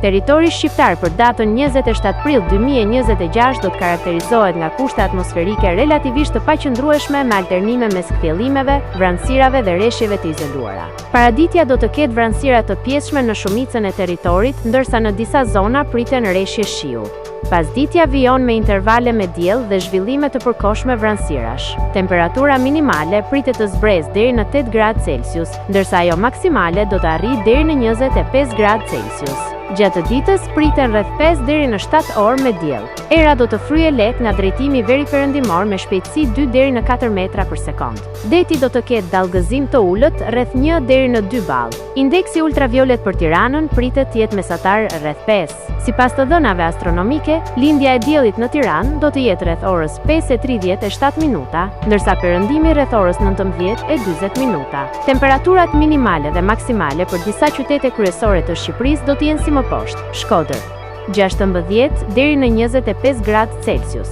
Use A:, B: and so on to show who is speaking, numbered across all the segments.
A: Territori shqiptar për datën 27 prill 2026 do të karakterizohet nga kushte atmosferike relativisht të paqëndrueshme me alternime mes kthjellimeve, vranësirave dhe rreshjeve të izoluara. Paraditja do të ketë vranësira të pjesshme në shumicën e territorit, ndërsa në disa zona priten rreshje shiu. Pasditja vijon me intervale me diell dhe zhvillime të përkohshme vranësirash. Temperatura minimale pritet të zbresë deri në 8 gradë Celsius, ndërsa ajo maksimale do të arrijë deri në 25 gradë Celsius. Gjatë ditës priten rreth 5 deri në 7 orë me diell. Era do të fryjë lehtë nga drejtimi veriperëndimor me shpejtësi 2 deri në 4 metra për sekond. Deti do të ketë dallgëzim të ulët rreth 1 deri në 2 ball. Indeksi ultraviolet për Tiranën pritet të jetë mesatar rreth 5. Sipas të dhënave astronomike, lindja e diellit në Tiranë do të jetë rreth orës 5:37 minuta, ndërsa perëndimi rreth orës 19:40 minuta. Temperaturat minimale dhe maksimale për disa qytete kryesore të Shqipërisë do të jenë si më poshtë: Shkodër 16 deri në 25 gradë Celsius,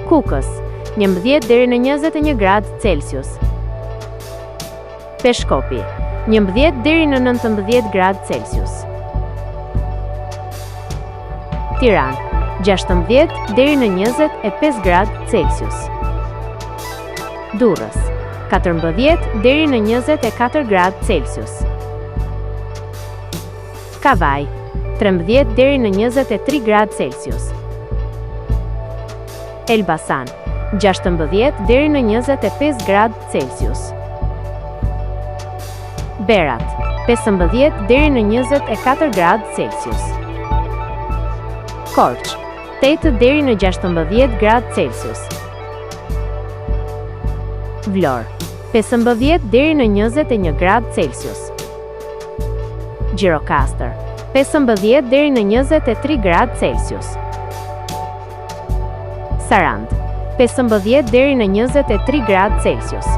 A: Kukës 11 deri në 21 gradë Celsius, Peshkopi 11 deri në 19 gradë Celsius, Tiranë 16 deri në 25 gradë Celsius, Durrës 14 deri në 24 gradë Celsius, Kavaj 13 deri në 23 gradë Celsius, Elbasan 16 deri në 25 gradë Celsius, Berat 15 deri në 24 gradë Celsius, Korç 8 deri në 16 gradë Celsius, Vlorë 15 deri në 21 gradë Celsius, Gjirokastër 15 deri në 23 gradë Celsius, Sarandë 15 deri në 23 gradë Celsius.